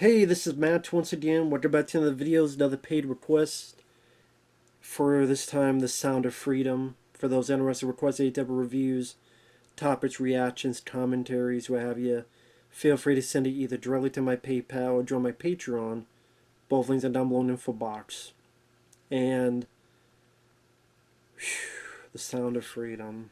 Hey, this is Matt once again. Welcome back to another video. Another paid request for this time, The Sound of Freedom. For those interested, request any type of reviews, topics, reactions, commentaries, what have you. Feel free to send it either directly to my PayPal or join my Patreon. Both links are down below in the info box. And The Sound of Freedom.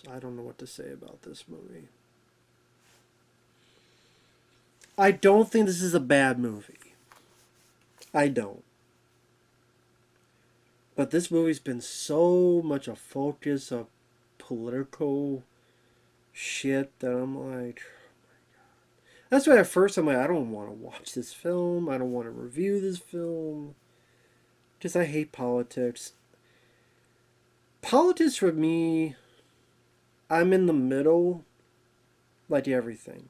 I don't know what to say about this movie. I don't think this is a bad movie. I don't. But this movie's been so much a focus of political shit that I'm like, that's why at first I'm like, I don't want to watch this film. I don't want to review this film. Because I hate politics. Politics for me, I'm in the middle, like everything.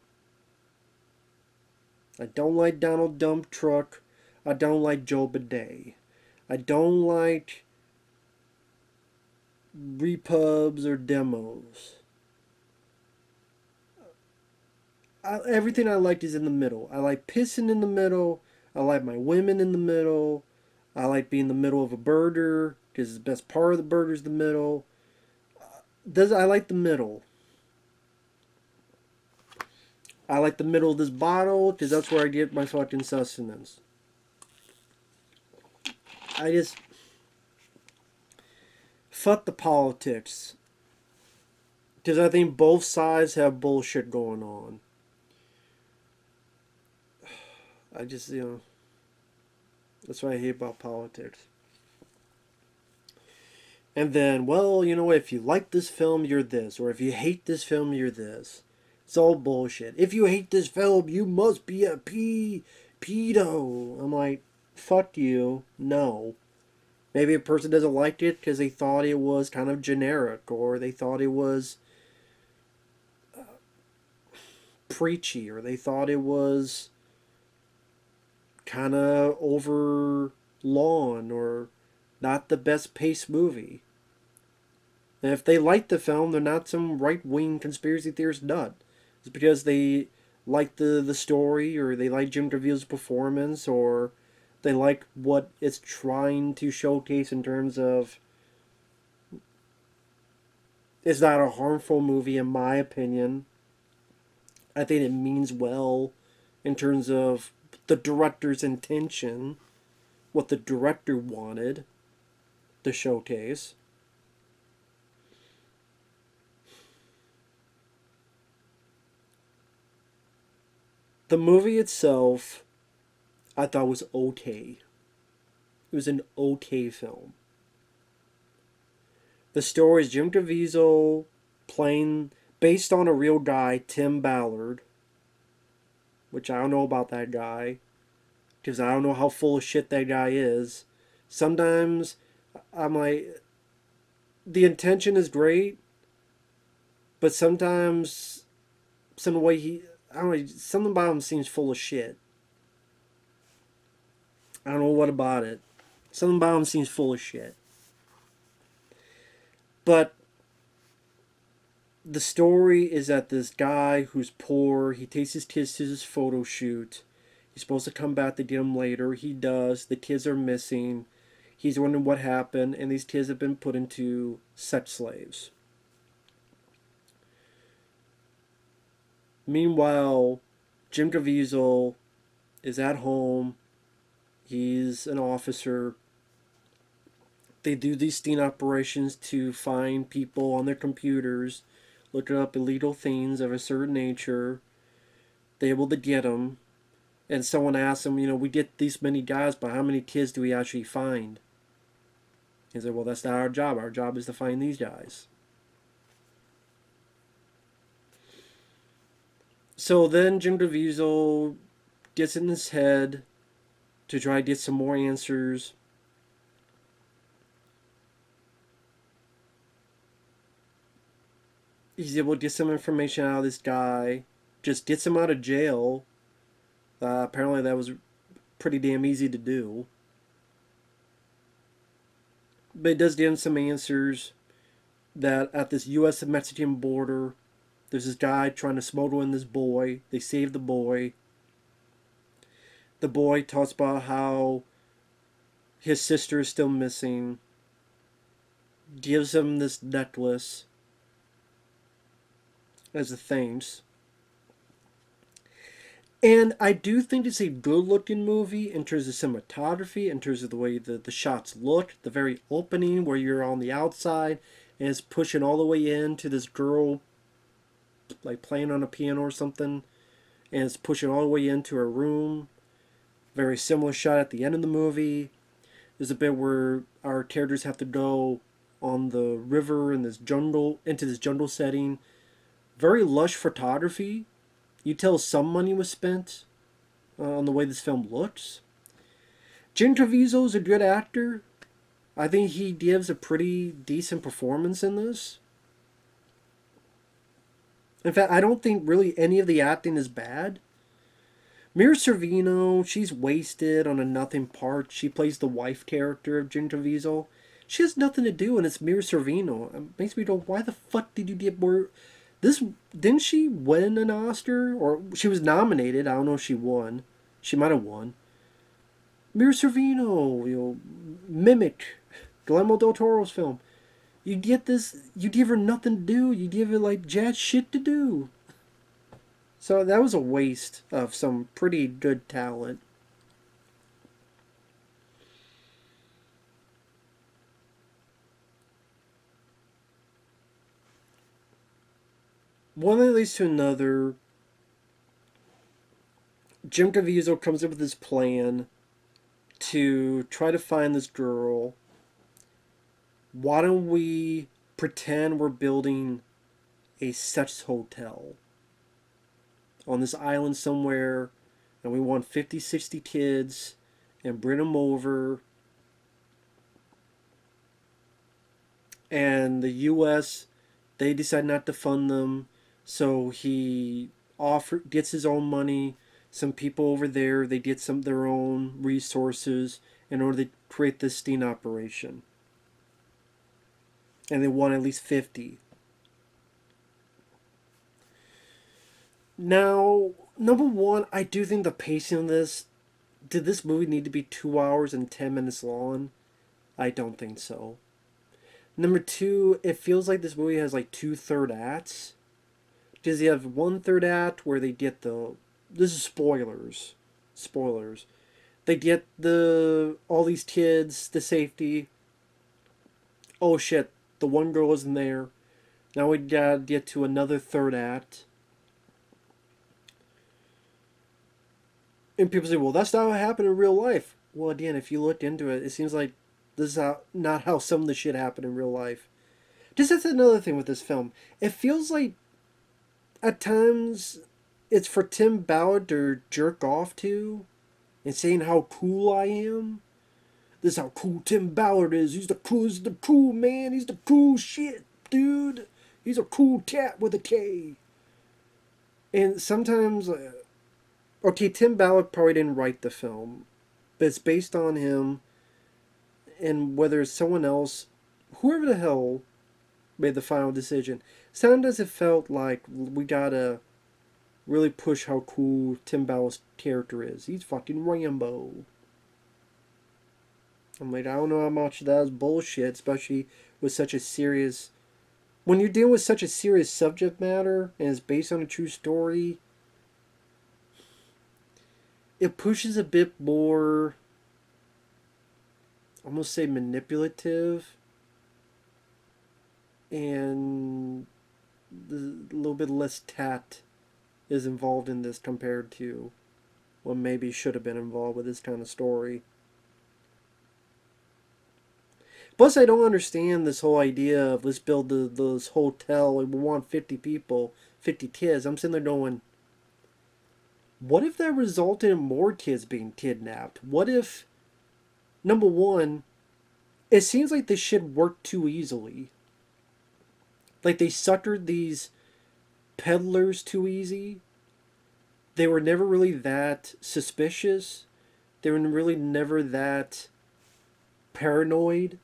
I don't like Donald Dump Truck. I don't like Joe Bidet. I don't like repubs or demos. Everything I like is in the middle. I like pissing in the middle. I like my women in the middle. I like being in the middle of a burger because the best part of the burger is the middle. I like the middle. I like the middle of this bottle because that's where I get my fucking sustenance. I just fuck the politics because I think both sides have bullshit going on. I just, that's what I hate about politics. And then, well, you know what, if you like this film, you're this. Or if you hate this film, you're this. It's all bullshit. If you hate this film, you must be a pedo. I'm like, fuck you. No. Maybe a person doesn't like it because they thought it was kind of generic. Or they thought it was preachy. Or they thought it was kind of overlong. Or not the best paced movie. And if they like the film, they're not some right-wing conspiracy theorist nut. It's because they like the story, or they like Jim Caviezel's performance, or they like what it's trying to showcase in terms of it's not a harmful movie, in my opinion. I think it means well in terms of the director's intention, what the director wanted to showcase. The movie itself, I thought was okay. It was an okay film. The story is Jim Caviezel playing, based on a real guy, Tim Ballard, which I don't know about that guy, because I don't know how full of shit that guy is. Sometimes I'm like, the intention is great, but sometimes some way I don't know, something about him seems full of shit. I don't know what about it. Something about him seems full of shit. But the story is that this guy who's poor, he takes his kids to his photo shoot. He's supposed to come back to get them later. He does. The kids are missing. He's wondering what happened, and these kids have been put into sex slaves. Meanwhile, Jim Caviezel is at home. He's an officer. They do these sting operations to find people on their computers, looking up illegal things of a certain nature. They're able to get them. And someone asks him, we get these many guys, but how many kids do we actually find? He said, well, that's not our job. Our job is to find these guys. So then Jim Caviezel gets in his head to try to get some more answers. He's able to get some information out of this guy. Just gets him out of jail. Apparently that was pretty damn easy to do. But it does give him some answers. that at this U.S. and Mexican border, there's this guy trying to smuggle in this boy. They save the boy. The boy talks about how his sister is still missing, gives him this necklace as a thanks. And I do think it's a good looking movie in terms of cinematography, in terms of the way the shots look. The very opening where you're on the outside and it's pushing all the way into this girl like playing on a piano or something, and it's pushing all the way into her room. Very similar shot at the end of the movie. There's a bit where our characters have to go on the river in this jungle, into this jungle setting. Very lush photography. You tell some money was spent on the way this film looks. Jim Caviezel is a good actor. I think he gives a pretty decent performance in this. In fact, I don't think really any of the acting is bad. Mira Sorvino, she's wasted on a nothing part. She plays the wife character of Jim Caviezel. She has nothing to do, and it's Mira Sorvino. It makes me go, why the fuck did you get more? This didn't she win an Oscar, or she was nominated? I don't know if she won. She might have won. Mira Sorvino, mimic Guillermo del Toro's film. You get this. You give her nothing to do. You give her like jazz shit to do. So that was a waste of some pretty good talent. One that leads to another. Jim Caviezel comes up with this plan to try to find this girl. Why don't we pretend we're building a sex hotel on this island somewhere, and we want 50, 60 kids and bring them over. And the U.S., they decide not to fund them, so he gets his own money. Some people over there, they get some of their own resources in order to create this sting operation. And they want at least 50. Now, number one, I do think the pacing of this, did this movie need to be 2 hours and 10 minutes long? I don't think so. Number two, it feels like this movie has like 2/3 acts. Because you have 1/3 act where they get this is spoilers. Spoilers. They get all these kids to safety. Oh shit, the one girl isn't there. Now we gotta get to another third act. And people say, well, that's not what happened in real life. Well, again, if you look into it, it seems like this is not how some of the shit happened in real life. Just that's another thing with this film. It feels like, at times, it's for Tim Ballard to jerk off to and saying how cool I am. This is how cool Tim Ballard is. He's the cool man. He's the cool shit, dude. He's a cool cat with a K. And sometimes, okay, Tim Ballard probably didn't write the film, but it's based on him, and whether it's someone else, whoever the hell made the final decision. Sometimes it felt like we gotta really push how cool Tim Ballard's character is. He's fucking Rambo. I'm like, I don't know how much of that is bullshit, especially with such a serious... When you're dealing with such a serious subject matter, and it's based on a true story, it pushes a bit more, I almost say manipulative, and a little bit less tact is involved in this compared to what maybe should have been involved with this kind of story. Plus, I don't understand this whole idea of let's build this hotel and we want 50 people, 50 kids. I'm sitting there going, what if that resulted in more kids being kidnapped? What if, number one, it seems like this shit worked too easily. Like they suckered these peddlers too easy. They were never really that suspicious. They were really never that paranoid.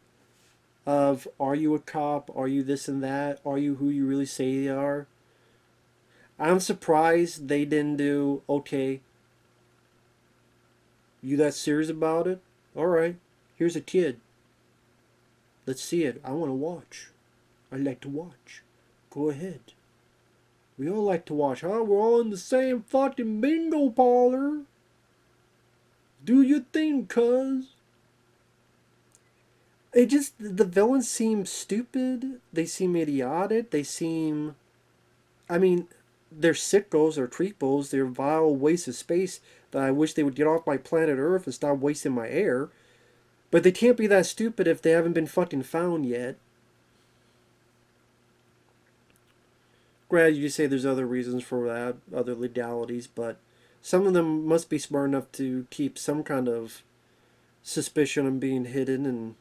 of, are you a cop? Are you this and that? Are you who you really say you are? I'm surprised they didn't do, okay, you that serious about it? Alright, here's a kid. Let's see it. I want to watch. I like to watch. Go ahead. We all like to watch, huh? We're all in the same fucking bingo parlor. Do your thing, cuz. It just, the villains seem stupid. They seem idiotic. They seem, I mean, they're sickos or creepos. They're vile waste of space that I wish they would get off my planet Earth and stop wasting my air. But they can't be that stupid if they haven't been fucking found yet. Granted, you say there's other reasons for that, other legalities, but some of them must be smart enough to keep some kind of suspicion of being hidden and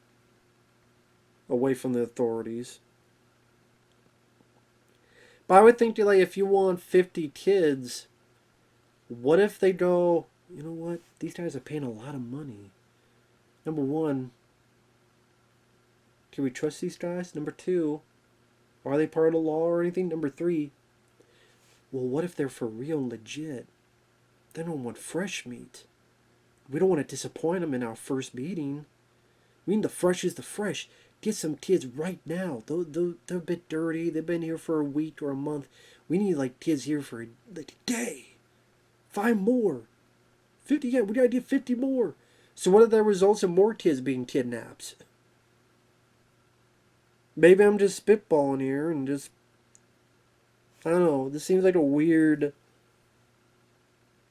away from the authorities. But I would think, like, if you want 50 kids, what if they go, you know what? These guys are paying a lot of money. Number one, can we trust these guys? Number two, are they part of the law or anything? Number three, well, what if they're for real and legit? They don't want fresh meat. We don't want to disappoint them in our first meeting. We need the fresh is the fresh. Get some kids right now. They're a bit dirty. They've been here for a week or a month. We need like kids here for like a day. 5 more. 50, yeah, we gotta get 50 more. So what are the results of more kids being kidnapped? Maybe I'm just spitballing here and just, I don't know. This seems like a weird,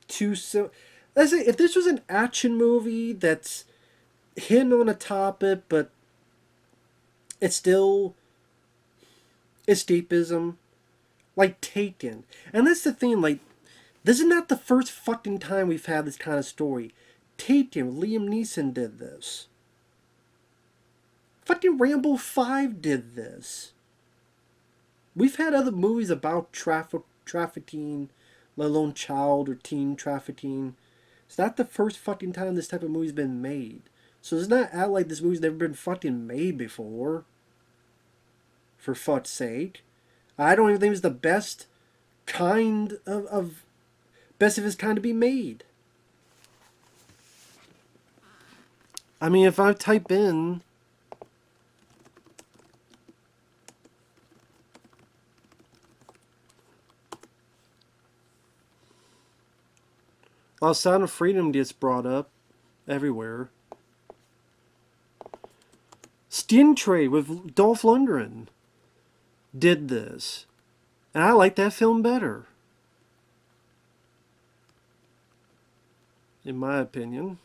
too so. Let's say if this was an action movie that's hitting on a topic, but it's still escapism, like Taken. And that's the thing, like, this is not the first fucking time we've had this kind of story. Taken, Liam Neeson did this. Fucking Rambo 5 did this. We've had other movies about trafficking, let alone child or teen trafficking. It's not the first fucking time this type of movie's been made. So it's not act like this movie's never been fucking made before. For fuck's sake. I don't even think it's the best kind of best of its kind to be made. I mean, if I type in Sound of Freedom gets brought up everywhere. Skin Trade with Dolph Lundgren did this. And I like that film better. In my opinion.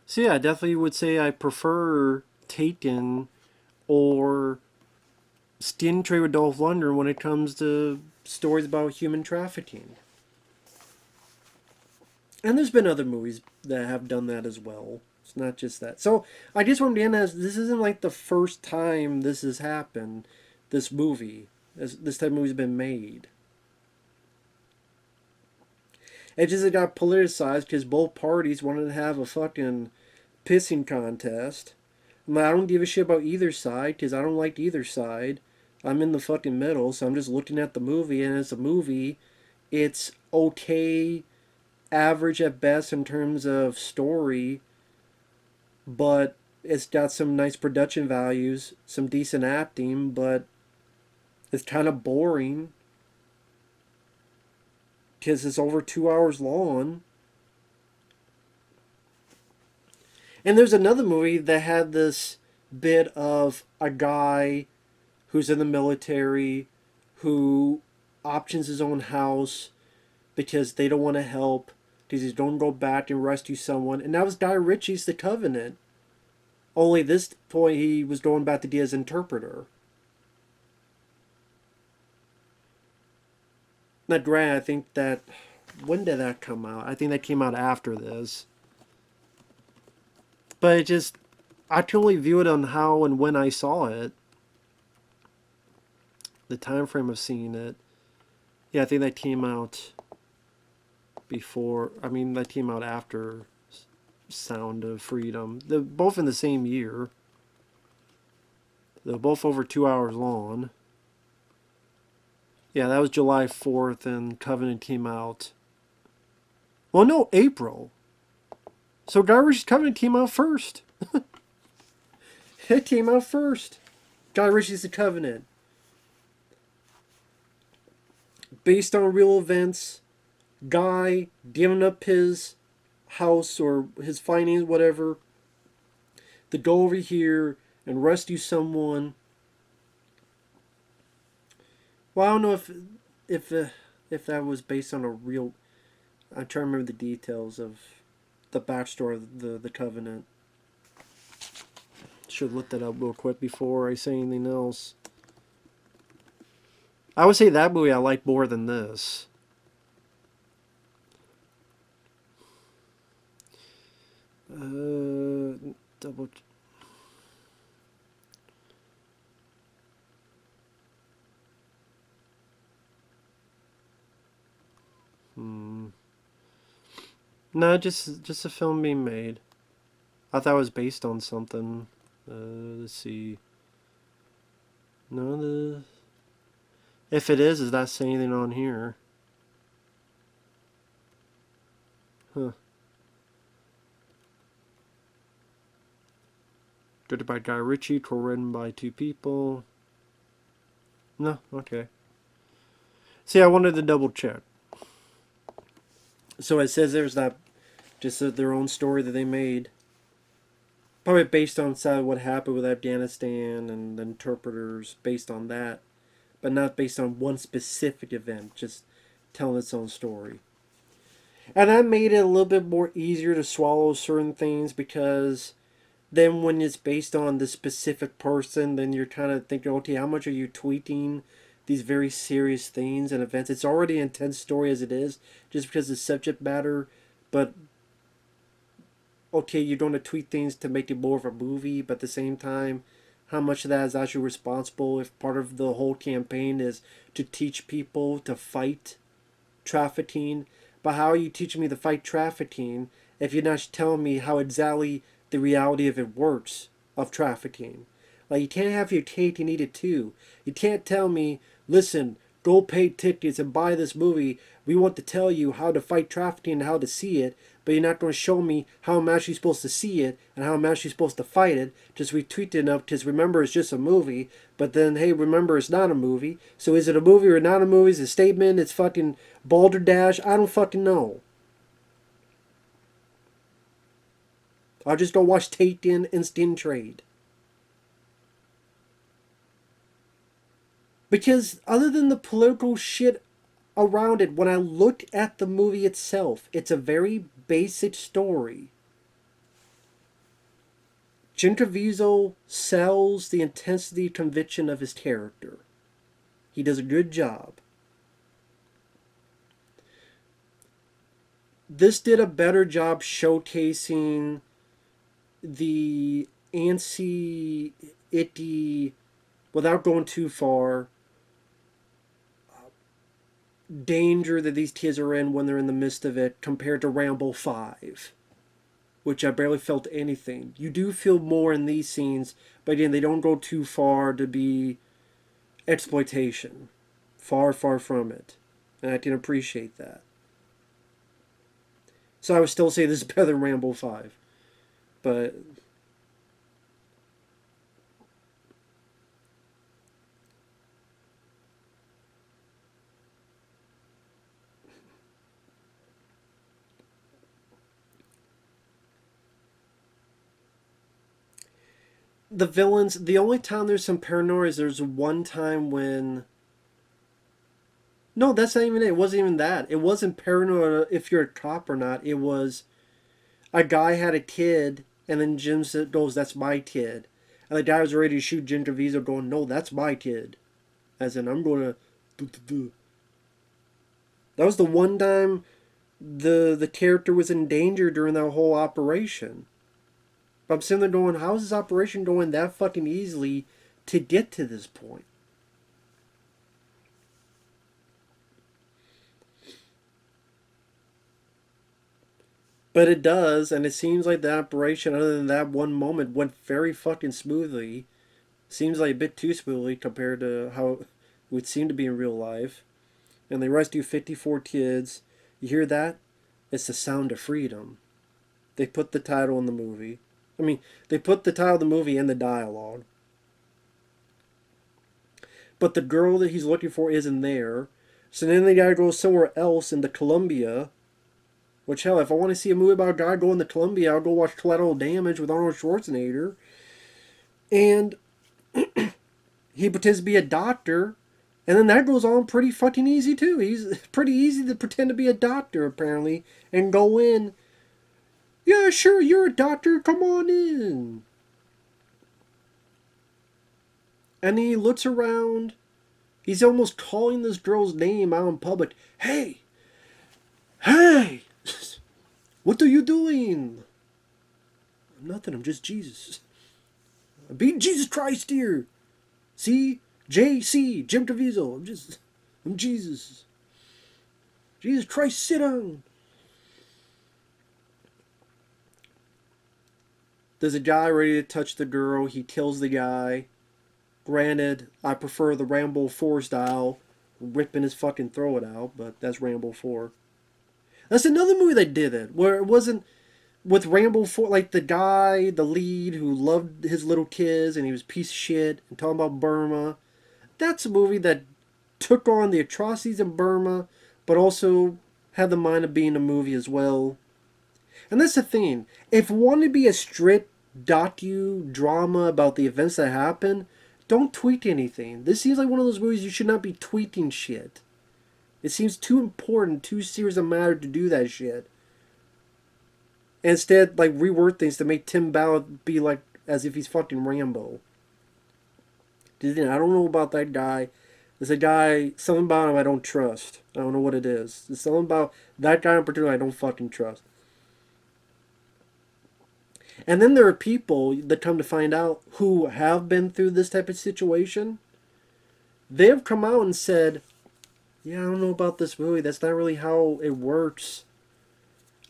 So yeah, I definitely would say I prefer Taken or Skin Trade with Dolph Lundgren when it comes to stories about human trafficking. And there's been other movies that have done that as well. It's not just that. So I just want to end as this isn't like the first time this has happened. This movie, this type of movie's been made. It just got politicized because both parties wanted to have a fucking pissing contest. I don't give a shit about either side because I don't like either side. I'm in the fucking middle, so I'm just looking at the movie, and as a movie, it's okay, average at best in terms of story, but it's got some nice production values, some decent acting, but it's kind of boring because it's over 2 hours long. And there's another movie that had this bit of a guy who's in the military who options his own house because they don't want to help because he's going to go back and rescue someone. And that was Guy Ritchie's The Covenant. Only this point he was going back to be his interpreter. Now, granted, I think that... When did that come out? I think that came out after this. But it just... I can only view it on how and when I saw it. The time frame of seeing it. Yeah, I think that came out before. I mean, that came out after Sound of Freedom. They're both in the same year. They're both over 2 hours long. Yeah, that was July 4th, and Covenant came out. Well, no, April. So Guy Ritchie's Covenant came out first. It came out first. Guy Ritchie's The Covenant. Based on real events. Guy giving up his house or his finance, whatever, to go over here and rescue someone. Well, I don't know if that was based on a real. I'm trying to remember the details of the backstory of the Covenant. Should look that up real quick before I say anything else. I would say that movie I like more than this. Double. No, just a film being made. I thought it was based on something. Let's see. No, if it is that say anything on here? Huh. Directed by Guy Ritchie, co-written by two people. No, okay. See, I wanted to double check. So it says there's that, just their own story that they made. Probably based on what happened with Afghanistan and the interpreters, based on that. But not based on one specific event, just telling its own story. And that made it a little bit more easier to swallow certain things, because then when it's based on the specific person, then you're kind of thinking, okay, how much are you tweeting these very serious things and events? It's already an intense story as it is, just because of the subject matter. But okay, you're going to tweet things to make it more of a movie, but at the same time, how much of that is actually responsible if part of the whole campaign is to teach people to fight trafficking? But how are you teaching me to fight trafficking if you're not telling me how exactly the reality of it works of trafficking? Like, you can't have your cake and eat it too. You can't tell me, listen, go pay tickets and buy this movie. We want to tell you how to fight trafficking and how to see it, but you're not going to show me how I'm actually supposed to see it and how I'm actually supposed to fight it. Just retweet it enough, because remember, it's just a movie. But then, hey, remember, it's not a movie. So is it a movie or not a movie? Is it a statement? It's fucking balderdash? I don't fucking know. I'll just go watch Taken and Skin Trade. Because other than the political shit around it, when I look at the movie itself, it's a very basic story. Jim Caviezel sells the intensity and conviction of his character. He does a good job. This did a better job showcasing the antsy, icky, without going too far, danger that these kids are in when they're in the midst of it, compared to Rambo 5, which I barely felt anything. You do feel more in these scenes, but again, they don't go too far to be exploitation. Far, far from it. And I can appreciate that. So I would still say this is better than Rambo 5. But the villains, the only time there's some paranoia is there's one time when... No, that's not even it. It wasn't even that. It wasn't paranoia if you're a cop or not. It was a guy had a kid, and then Jim goes, "That's my kid." And the guy was ready to shoot Jim Caviezel, going, "No, that's my kid." As in, I'm going to... That was the one time the character was in danger during that whole operation. But I'm sitting there going, how is this operation going that fucking easily to get to this point? But it does, and it seems like the operation, other than that one moment, went very fucking smoothly. Seems like a bit too smoothly compared to how it would seem to be in real life. And they rescue 54 kids. You hear that? It's the sound of freedom. They put the title in the movie. I mean, they put the title of the movie in the dialogue. But the girl that he's looking for isn't there. So then they gotta go somewhere else into Colombia. Which, hell, if I want to see a movie about a guy going to Colombia, I'll go watch Collateral Damage with Arnold Schwarzenegger. And he pretends to be a doctor. And then that goes on pretty fucking easy, too. He's pretty easy to pretend to be a doctor, apparently. And go in. Yeah, sure, you're a doctor. Come on in. And he looks around. He's almost calling this girl's name out in public. Hey! Hey! What are you doing? Nothing, I'm just Jesus. I'm being Jesus Christ here. See? J.C. Jim Caviezel. I'm Jesus. Jesus Christ, sit down. There's a guy ready to touch the girl. He kills the guy. Granted, I prefer the Rambo 4 style, ripping his fucking throat out, but that's Rambo 4. That's another movie that did it, where it wasn't with Rambo 4, like the guy, the lead, who loved his little kids and he was a piece of shit, and talking about Burma. That's a movie that took on the atrocities in Burma, but also had the mind of being a movie as well. And that's the thing. If you want to be a strict docu-drama about the events that happen, don't tweet anything. This seems like one of those movies you should not be tweeting shit. It seems too important, too serious a matter to do that shit. And instead, like, reword things to make Tim Ballard be like as if he's fucking Rambo. I don't know about that guy. There's a guy, something about him I don't trust. I don't know what it is. There's something about that guy in particular I don't fucking trust. And then there are people that come to find out who have been through this type of situation. They have come out and said, yeah, I don't know about this movie. That's not really how it works.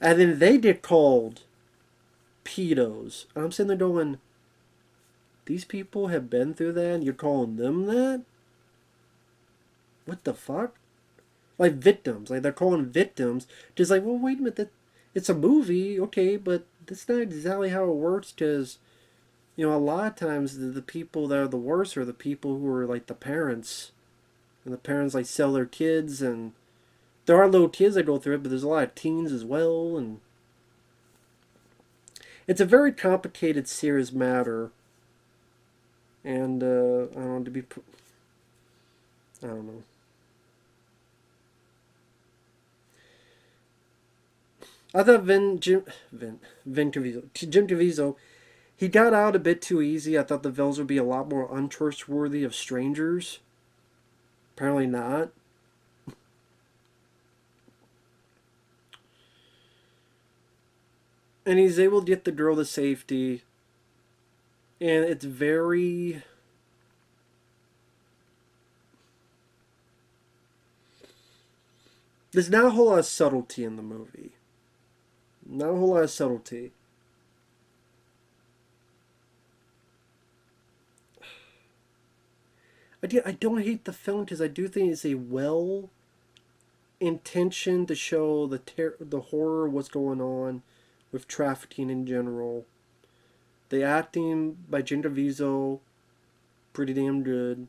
And then they get called pedos. And I'm sitting there going, these people have been through that and you're calling them that? What the fuck? Like victims. Like they're calling victims. Just like, well, wait a minute. It's a movie, okay, but that's not exactly how it works because, you know, a lot of times the people that are the worst are the people who are like the parents. And the parents like sell their kids, and there are little kids that go through it, but there's a lot of teens as well, and it's a very complicated, serious matter. And I don't know, I don't know. I thought Jim Caviezel, he got out a bit too easy. I thought the villains would be a lot more untrustworthy of strangers. Apparently not. And he's able to get the girl to safety. And it's very... There's not a whole lot of subtlety in the movie. Not a whole lot of subtlety. I don't hate the film because I do think it's a well intention to show the horror of what's going on with trafficking in general. The acting by Jim Caviezel, pretty damn good.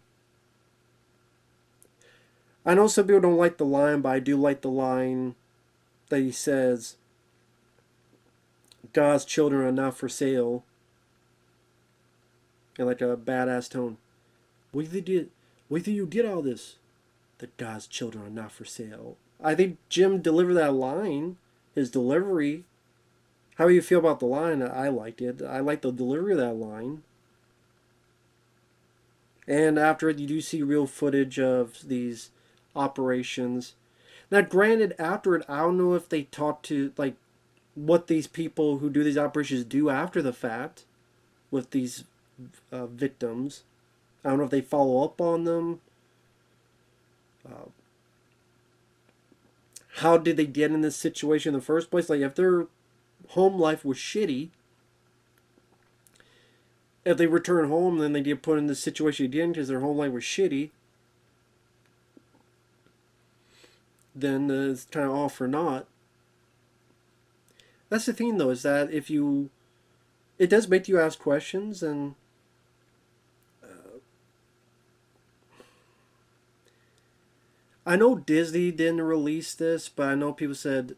I know some people don't like the line, but I do like the line that he says, God's children are not for sale. In like a badass tone. What do you get out of this? That God's children are not for sale. I think Jim delivered that line, his delivery. How do you feel about the line? I liked it. I liked the delivery of that line. And after it, you do see real footage of these operations. Now, granted, after it, I don't know if they talked to, like, what these people who do these operations do after the fact with these victims. I don't know if they follow up on them. How did they get in this situation in the first place? Like, if they're home life was shitty. If they return home, then they get put in the situation again because their home life was shitty. Then it's kind of all for naught. That's the thing, though, is that if you, it does make you ask questions, and I know Disney didn't release this, but I know people said,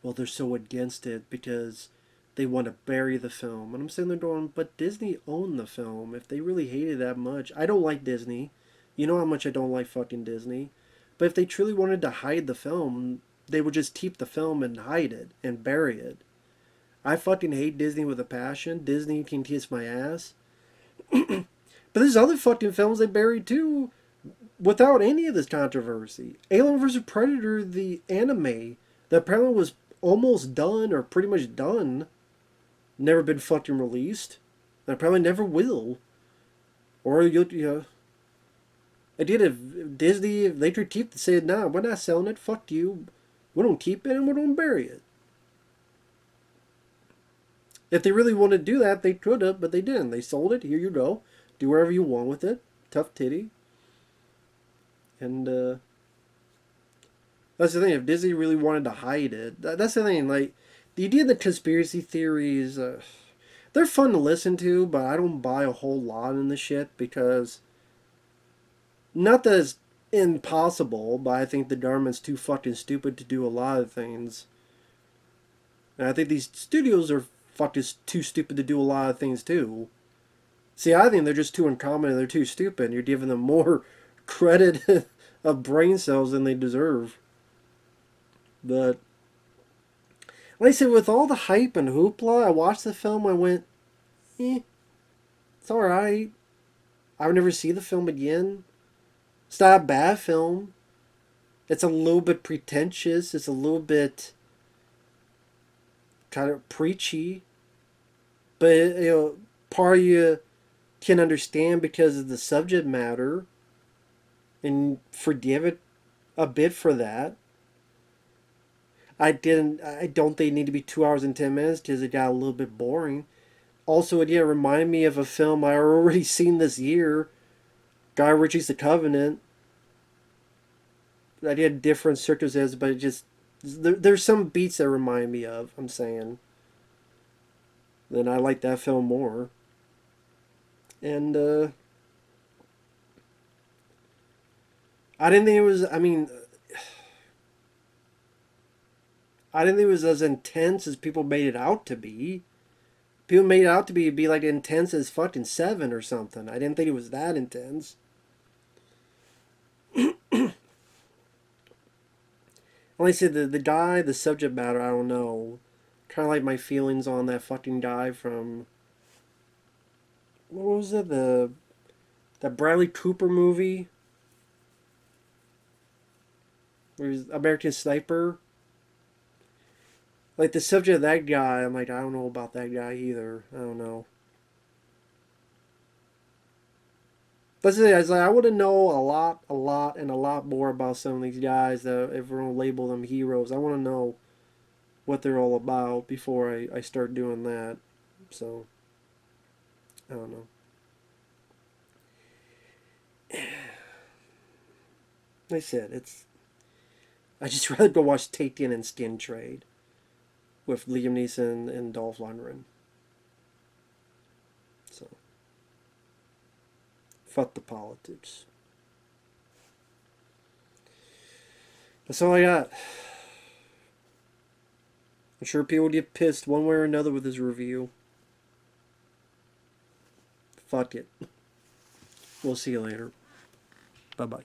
well, they're so against it because they want to bury the film. And I'm sitting there going, but Disney owned the film. If they really hated it that much, I don't like Disney. You know how much I don't like fucking Disney. But if they truly wanted to hide the film, they would just keep the film and hide it and bury it. I fucking hate Disney with a passion. Disney can kiss my ass. But there's other fucking films they buried too without any of this controversy. Alien vs. Predator, the anime, that apparently was almost done or pretty much done, never been fucking released. And probably never will. Or you know, again, if Disney, if they could keep it, say, nah, we're not selling it, fuck you. We don't keep it and we don't bury it. If they really wanted to do that, they could have, but they didn't. They sold it, here you go. Do whatever you want with it. Tough titty. And that's the thing. If Disney really wanted to hide it, that's the thing. Like, the idea of the conspiracy theories, they're fun to listen to, but I don't buy a whole lot in the shit because, not that it's impossible, but I think the government's too fucking stupid to do a lot of things. And I think these studios are fucking too stupid to do a lot of things too. See, I think they're just too incompetent. They're too stupid. You're giving them more credit of brain cells than they deserve. But like I said, with all the hype and hoopla, I watched the film. I went, it's all right. I would never see the film again. It's not a bad film. It's a little bit pretentious. It's a little bit kind of preachy. But you know, part of you can understand because of the subject matter and forgive it a bit for that. I don't think it need to be 2 hours and 10 minutes because it got a little bit boring. Also, it reminded me of a film I already seen this year, Guy Ritchie's The Covenant. I did different circumstances, but it just, there's some beats that remind me of, I'm saying. Then I like that film more. And I didn't think it was, I mean, I didn't think it was as intense as people made it out to be. People made it out to be like intense as fucking Seven or something. I didn't think it was that intense. Like I said, the guy, the subject matter, I don't know. Kind of like my feelings on that fucking guy from, what was it, that Bradley Cooper movie? Where he's American Sniper. Like, the subject of that guy, I'm like, I don't know about that guy either. I don't know. But I was like, I want to know a lot, and a lot more about some of these guys that if we're going to label them heroes. I want to know what they're all about before I start doing that. So, I don't know. Like I said, I just rather go watch Taken and Skin Trade with Liam Neeson and Dolph Lundgren. So, fuck the politics. That's all I got. I'm sure people get pissed one way or another with this review. Fuck it. We'll see you later. Bye-bye.